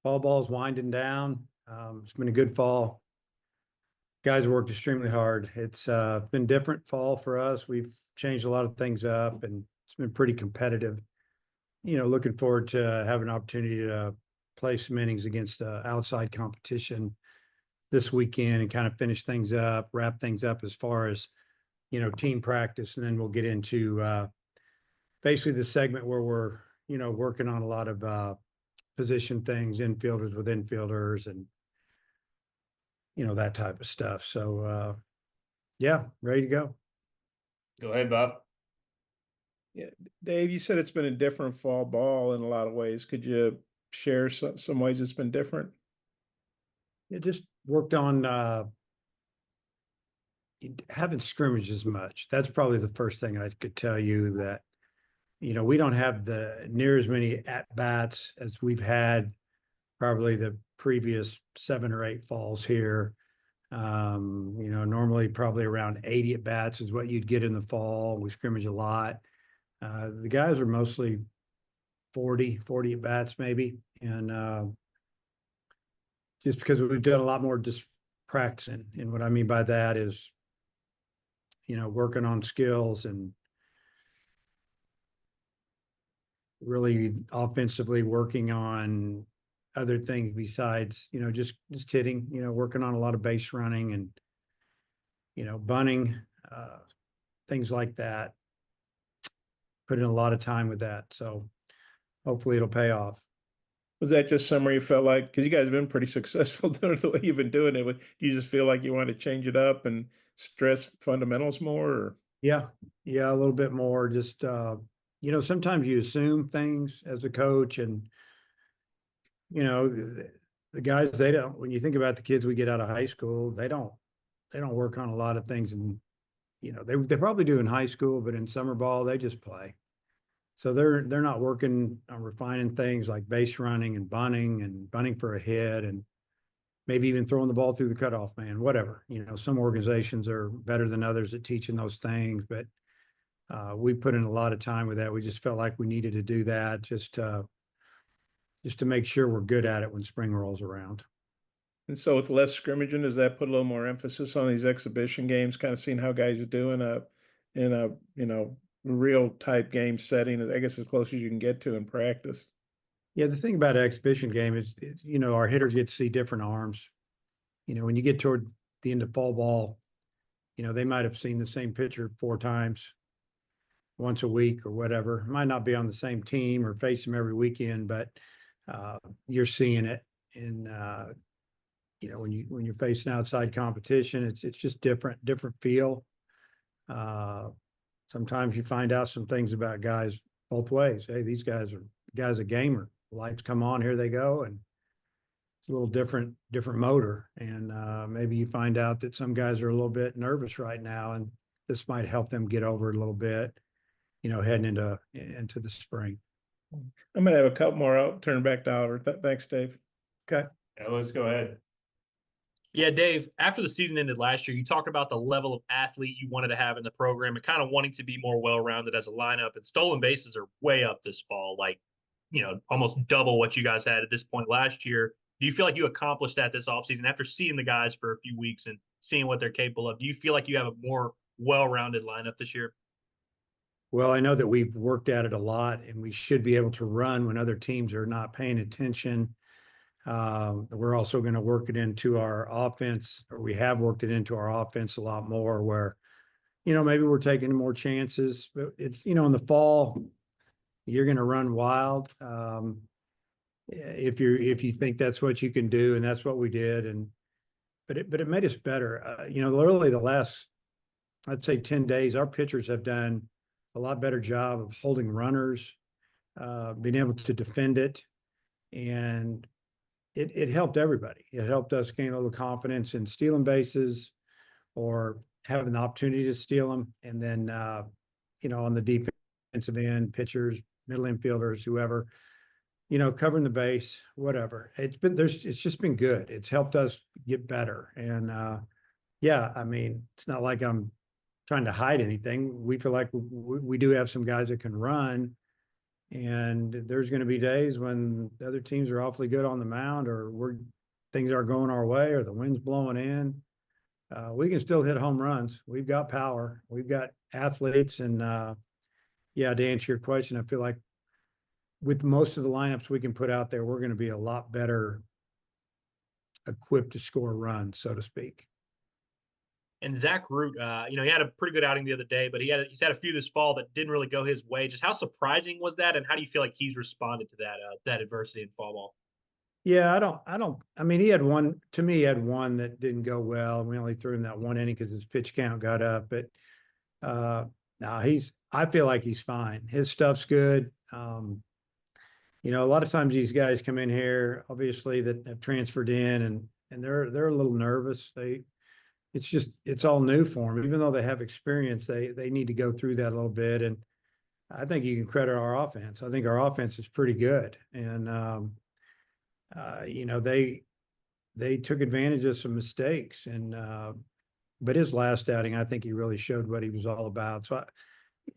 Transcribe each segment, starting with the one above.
Fall ball's winding down. It's been a good fall. Guys worked extremely hard. It's been different fall for us. We've changed a lot of things up, and it's been pretty competitive. Looking forward to having an opportunity to play some innings against outside competition this weekend and kind of finish things up, wrap things up as far as team practice, and then we'll get into basically the segment where we're working on a lot of position things, infielders with infielders, and that type of stuff. So yeah, ready to go. Go ahead, Bob. Yeah, Dave, you said it's been a different fall ball in a lot of ways. Could you share some ways it's been different? It just worked on having scrimmages much. That's probably the first thing I could tell you, that we don't have the near as many at bats as we've had probably the previous 7 or 8 falls here. Normally probably around 80 at bats is what you'd get in the fall. We scrimmage a lot. The guys are mostly 40 at bats maybe. And just because we've done a lot more just practicing. And what I mean by that is, working on skills and really offensively working on other things besides, just hitting, working on a lot of base running and, bunting, things like that. Put in a lot of time with that. So hopefully it'll pay off. Was that just somewhere you felt like, because you guys have been pretty successful doing it the way you've been doing it, do you just feel like you want to change it up and stress fundamentals more? Or? Yeah, a little bit more. Just, sometimes you assume things as a coach, and, the guys, they don't, when you think about the kids we get out of high school, they don't work on a lot of things. And, they probably do in high school, but in summer ball, they just play. So they're not working on refining things like base running and bunting for a hit, and maybe even throwing the ball through the cutoff man, whatever. Some organizations are better than others at teaching those things, but we put in a lot of time with that. We just felt like we needed to do that just to make sure we're good at it when spring rolls around. And so with less scrimmaging, does that put a little more emphasis on these exhibition games, kind of seeing how guys are doing in a real type game setting, I guess as close as you can get to in practice? Yeah, the thing about an exhibition game is, our hitters get to see different arms. When you get toward the end of fall ball, they might have seen the same pitcher 4 times, once a week or whatever. Might not be on the same team or face them every weekend, but you're seeing it. And when you're facing outside competition, it's just different feel. Sometimes you find out some things about guys both ways. Hey, these guys a gamer. Lights come on, here they go, and it's a little different motor. And maybe you find out that some guys are a little bit nervous right now, and this might help them get over it a little bit, heading into the spring. I'm gonna have a couple more. I'll turn back to Oliver. Thanks, Dave. Okay. Yeah, let's go ahead. Yeah, Dave, after the season ended last year, you talked about the level of athlete you wanted to have in the program and kind of wanting to be more well-rounded as a lineup. And stolen bases are way up this fall, like, almost double what you guys had at this point last year. Do you feel like you accomplished that this offseason after seeing the guys for a few weeks and seeing what they're capable of? Do you feel like you have a more well-rounded lineup this year? Well, I know that we've worked at it a lot, and we should be able to run when other teams are not paying attention. We're also going to work it into our offense, or we have worked it into our offense a lot more, where, maybe we're taking more chances. But it's, in the fall, you're going to run wild. If you think that's what you can do, and that's what we did. But it made us better. Literally the last, I'd say 10 days, our pitchers have done a lot better job of holding runners, being able to defend it. And it helped everybody. It helped us gain a little confidence in stealing bases or having the opportunity to steal them. And then, on the defensive end, pitchers, middle infielders, whoever, covering the base, whatever. It's just been good. It's helped us get better. And yeah, I mean, it's not like I'm trying to hide anything. We feel like we do have some guys that can run, And there's going to be days when the other teams are awfully good on the mound, or things aren't going our way, or the wind's blowing in. We can still hit home runs. We've got power. We've got athletes. And yeah, to answer your question, I feel like with most of the lineups we can put out there, we're going to be a lot better equipped to score runs, so to speak. And Zach Root, he had a pretty good outing the other day, but he's had a few this fall that didn't really go his way. Just how surprising was that, and how do you feel like he's responded to that adversity in fall ball? Yeah, I mean, he had one that didn't go well. We only threw him that one inning because his pitch count got up. But no, I feel like he's fine. His stuff's good. A lot of times these guys come in here, obviously, that have transferred in, and they're a little nervous. It's all new for them. Even though they have experience, they need to go through that a little bit. And I think you can credit our offense. I think our offense is pretty good. And they took advantage of some mistakes. And but his last outing, I think he really showed what he was all about. So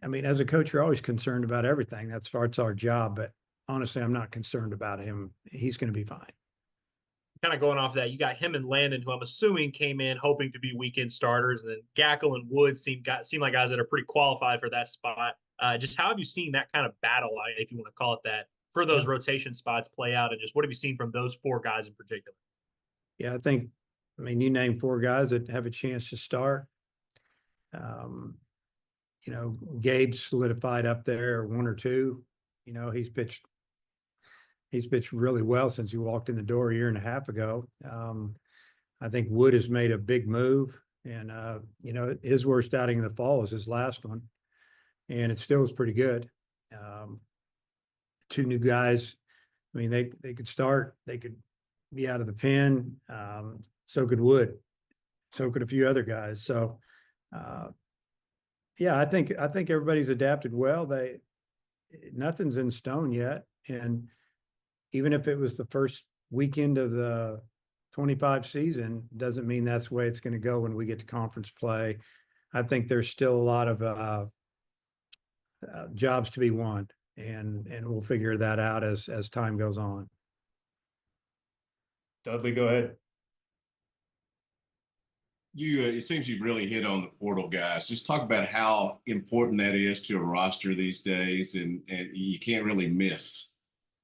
I mean, as a coach, you're always concerned about everything. It's our job. But honestly, I'm not concerned about him. He's going to be fine. Kind of going off that, you got him and Landon, who I'm assuming came in hoping to be weekend starters, and then Gackle and Wood seem like guys that are pretty qualified for that spot. Just how have you seen that kind of battle, if you want to call it that, for those rotation spots play out, and just what have you seen from those four guys in particular? Yeah, I mean, you name four guys that have a chance to start. Gabe's solidified up there, one or two. He's pitched really well since he walked in the door a year and a half ago. I think Wood has made a big move, and his worst outing in the fall was his last one, and it still was pretty good. Two new guys. I mean, they could start. They could be out of the pen. So could Wood. So could a few other guys. So, yeah, I think everybody's adapted well. Nothing's in stone yet, and even if it was the first weekend of the 25 season, doesn't mean that's the way it's going to go when we get to conference play. I think there's still a lot of jobs to be won, and we'll figure that out as time goes on. Dudley, go ahead. It seems you've really hit on the portal guys. Just talk about how important that is to a roster these days, and you can't really miss.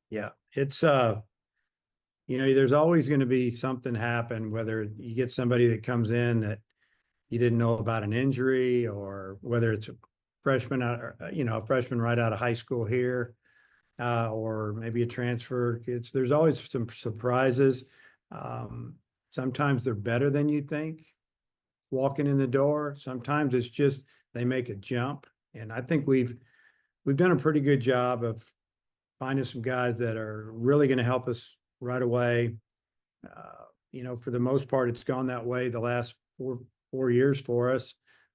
Yeah, it's there's always going to be something happen, whether you get somebody that comes in that you didn't know about an injury, or whether it's a freshman a freshman right out of high school here, or maybe a transfer. There's always some surprises. Sometimes they're better than you think walking in the door. Sometimes it's just they make a jump, and I think we've done a pretty good job of finding some guys that are really going to help us right away. For the most part, it's gone that way the last four years for us.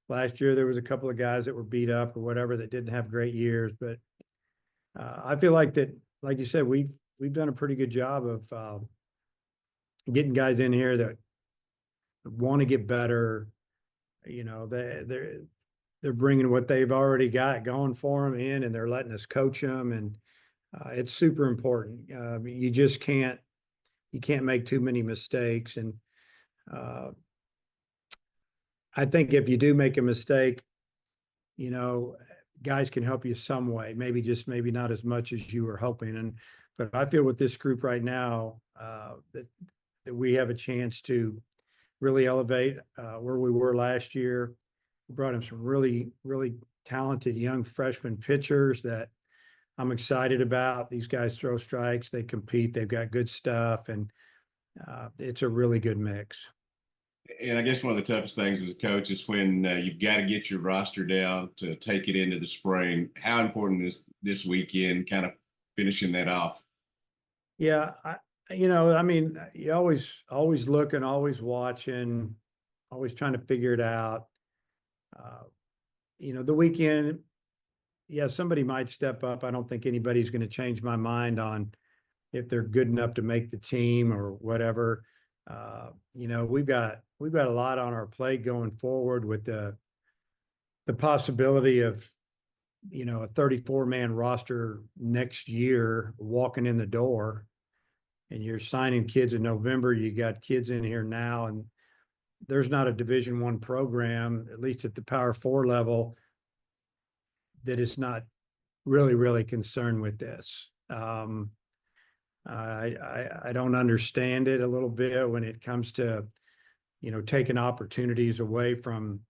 Last year, there was a couple of guys that were beat up or whatever that didn't have great years, but I feel like that, like you said, we've done a pretty good job of getting guys in here that want to get better. They're bringing what they've already got going for them in, and they're letting us coach them, and it's super important. You just can't make too many mistakes, and I think if you do make a mistake, guys can help you some way. Maybe not as much as you were hoping, but I feel with this group right now that we have a chance to really elevate where we were last year. We brought in some really, really talented young freshman pitchers that I'm excited about. These guys throw strikes, they compete, they've got good stuff, and it's a really good mix. And I guess one of the toughest things as a coach is when you've got to get your roster down to take it into the spring. How important is this weekend kind of finishing that off? Yeah, I mean, you always looking, always watching, always trying to figure it out. The weekend, yeah, somebody might step up. I don't think anybody's going to change my mind on if they're good enough to make the team or whatever. We've got a lot on our plate going forward with the possibility of a 34-man roster next year walking in the door, and you're signing kids in November. You got kids in here now, and there's not a Division I program, at least at the Power 4 level, that is not really, really concerned with this. I don't understand it a little bit when it comes to, taking opportunities away from,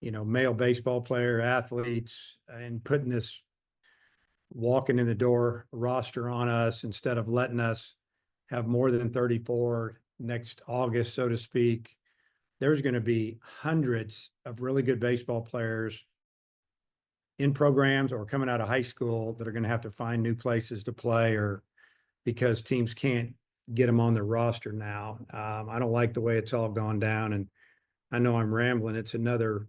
male baseball player athletes and putting this walking in the door roster on us instead of letting us have more than 34 next August, so to speak. There's going to be hundreds of really good baseball players in programs or coming out of high school that are going to have to find new places to play, or because teams can't get them on their roster now. I don't like the way it's all gone down, and I know I'm rambling. It's another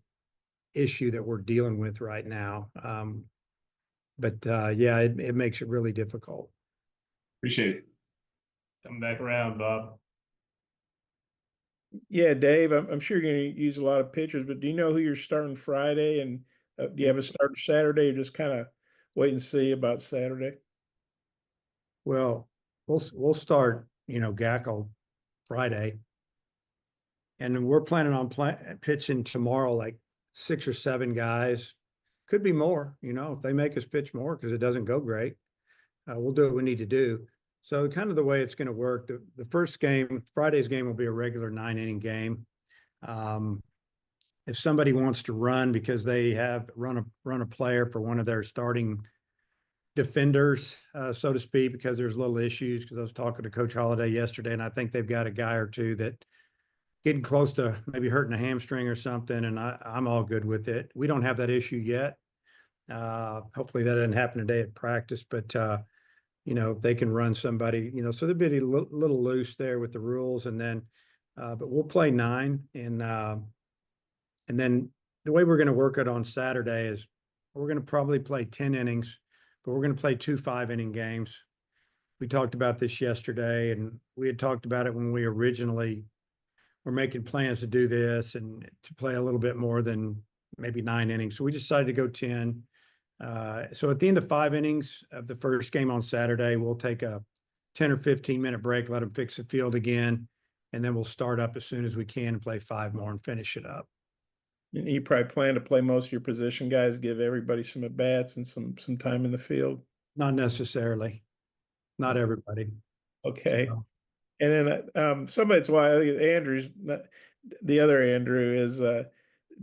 issue that we're dealing with right now. But yeah, it makes it really difficult. Appreciate it. Come back around, Bob. Yeah, Dave, I'm sure you're going to use a lot of pitchers, but do you know who you're starting Friday? And do you have a starter Saturday, or just kind of wait and see about Saturday? Well, we'll start, Gackle Friday, and we're planning on pitching tomorrow, like 6 or 7 guys. Could be more, if they make us pitch more because it doesn't go great. We'll do what we need to do. So kind of the way it's going to work, the first game, Friday's game, will be a regular 9-inning game. If somebody wants to run because they have run a player for one of their starting defenders, so to speak, because there's little issues, because I was talking to Coach Holliday yesterday, and I think they've got a guy or two that getting close to maybe hurting a hamstring or something, and I'm all good with it. We don't have that issue yet. Hopefully that doesn't happen today at practice, but they can run somebody, so they'll be a little loose there with the rules, and then, but we'll play 9, and then the way we're going to work it on Saturday is we're going to probably play 10 innings, but we're going to play 2 5-inning games. We talked about this yesterday, and we had talked about it when we originally were making plans to do this and to play a little bit more than maybe 9 innings. So we decided to go 10. So at the end of 5 innings of the first game on Saturday, we'll take a 10 or 15-minute break, let them fix the field again, and then we'll start up as soon as we can and play 5 more and finish it up. You probably plan to play most of your position guys, give everybody some at bats and some time in the field. Not necessarily. Not everybody. Okay. So, And then somebody's why I think Andrew's the other Andrew is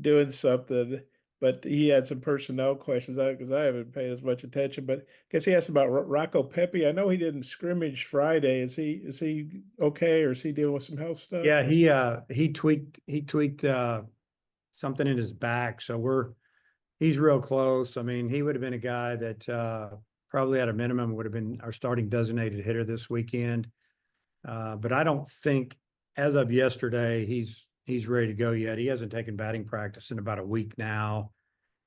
doing something, but he had some personnel questions because I haven't paid as much attention. But I guess he asked about Rocco Pepe. I know he didn't scrimmage Friday. Is he okay, or is he dealing with some health stuff? yeah, he tweaked something in his back. So he's real close. I mean, he would have been a guy that probably at a minimum would have been our starting designated hitter this weekend. But I don't think, as of yesterday, he's ready to go yet. He hasn't taken batting practice in about a week now.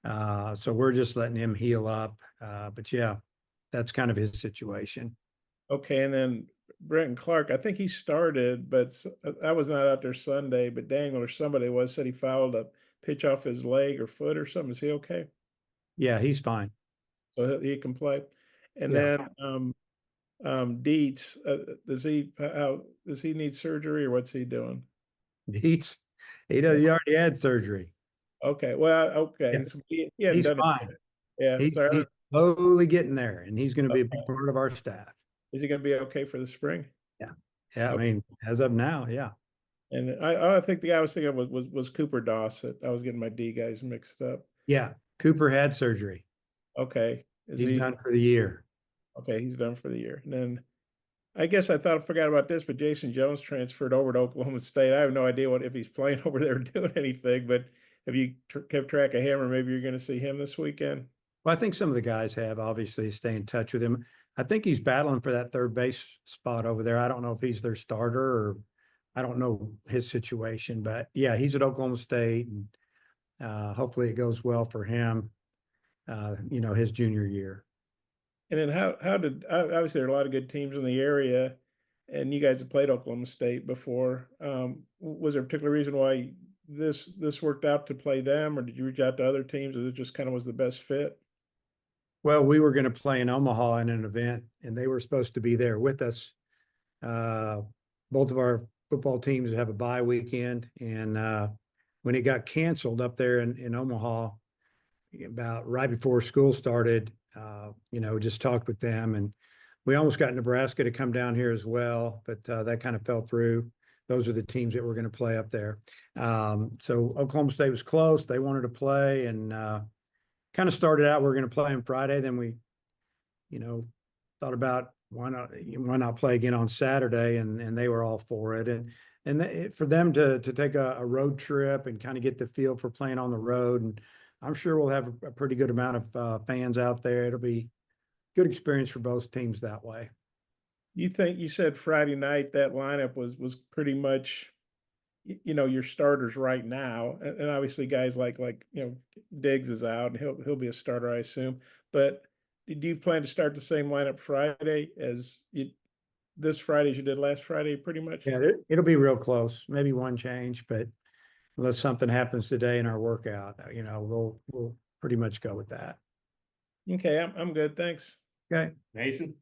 So we're just letting him heal up. But yeah, that's kind of his situation. Okay, and then Brenton Clark, I think he started, but I was not out there Sunday, but Dangle or somebody said he fouled a pitch off his leg or foot or something. Is he okay? Yeah, he's fine. So he can play. And Yeah. then Dietz, does he need surgery, or what's he doing? He already had surgery. Okay, well, okay. Yeah. So he hadn't He's done fine. it. Yeah, He's sorry. slowly getting there, and he's going to be a Okay. big part of our staff. Is he going to be okay for the spring? Yeah. Yeah. I Okay. mean, as of now, yeah. And I think the guy I was thinking of was Cooper Dossett. I was getting my D guys mixed up. Yeah. Cooper had surgery. Okay. He's done for the year. Okay, he's done for the year. And then I guess I forgot about this, but Jason Jones transferred over to Oklahoma State. I have no idea if he's playing over there doing anything, but have you kept track of him, or maybe you're going to see him this weekend? Well, I think some of the guys have obviously stay in touch with him. I think he's battling for that third base spot over there. I don't know if he's their starter, or I don't know his situation, but yeah, he's at Oklahoma State, and hopefully it goes well for him, his junior year. And then how did obviously there are a lot of good teams in the area, and you guys have played Oklahoma State before. Was there a particular reason why this worked out to play them, or did you reach out to other teams, or it just kind of was the best fit? Well, we were going to play in Omaha in an event, and they were supposed to be there with us. Both of our football teams have a bye weekend, and when it got canceled up there in Omaha, about right before school started, just talked with them, and we almost got Nebraska to come down here as well, but that kind of fell through. Those are the teams that were going to play up there. So Oklahoma State was close. They wanted to play, and kind of started out, we're going to play on Friday. Then we, thought about why not play again on Saturday, and they were all for it. And for them to take a road trip and kind of get the feel for playing on the road, and I'm sure we'll have a pretty good amount of fans out there. It'll be good experience for both teams that way. You said Friday night that lineup was pretty much, your starters right now, and obviously guys like Diggs is out, and he'll be a starter, I assume. But do you plan to start the same lineup Friday as this Friday as you did last Friday, pretty much? Yeah, it'll be real close. Maybe one change, but unless something happens today in our workout, we'll pretty much go with that. Okay, I'm good. Thanks. Okay. Mason?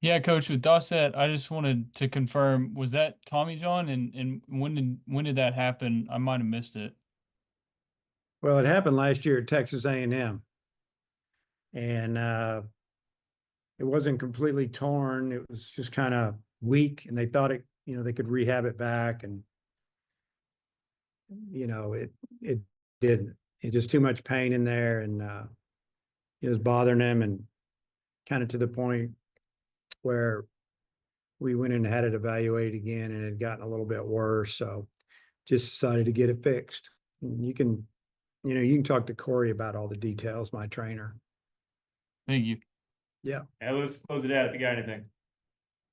Yeah, Coach, with Dossett, I just wanted to confirm, was that Tommy John, and when did that happen? I might have missed it. Well, it happened last year at Texas A&M, and it wasn't completely torn. It was just kind of weak, and they thought they could rehab it back, and it didn't. It's just too much pain in there, and it was bothering him, and kind of to the point where we went in and had it evaluated again, and it had gotten a little bit worse. So just decided to get it fixed. And you can talk to Corey about all the details, my trainer. Thank you. Yeah. Yeah, let's close it out if you got anything.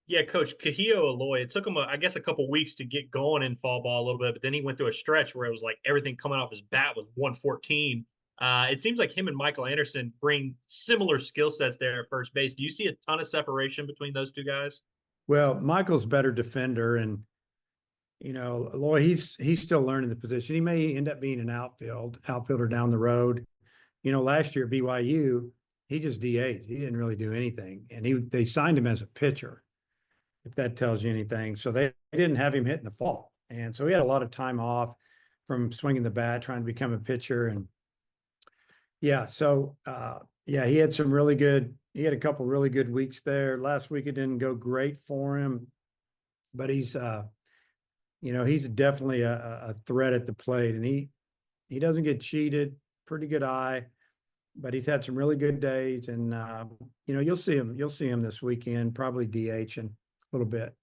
Yeah, Coach Kahio Aloy, it took him, I guess, a couple weeks to get going in fall ball a little bit, but then he went through a stretch where it was like everything coming off his bat was 114. It seems like him and Michael Anderson bring similar skill sets there at first base. Do you see a ton of separation between those two guys? Well, Michael's better defender, and Aloy, he's still learning the position. He may end up being an outfielder down the road. Last year at BYU, he just DH'd. He didn't really do anything, and they signed him as a pitcher, if that tells you anything. So they didn't have him hit in the fall, and so he had a lot of time off from swinging the bat, trying to become a pitcher. And yeah, so he had he had a couple really good weeks there. Last week it didn't go great for him, but he's he's definitely a threat at the plate, and he doesn't get cheated. Pretty good eye, but he's had some really good days, and you'll see him this weekend, probably DHing a little bit.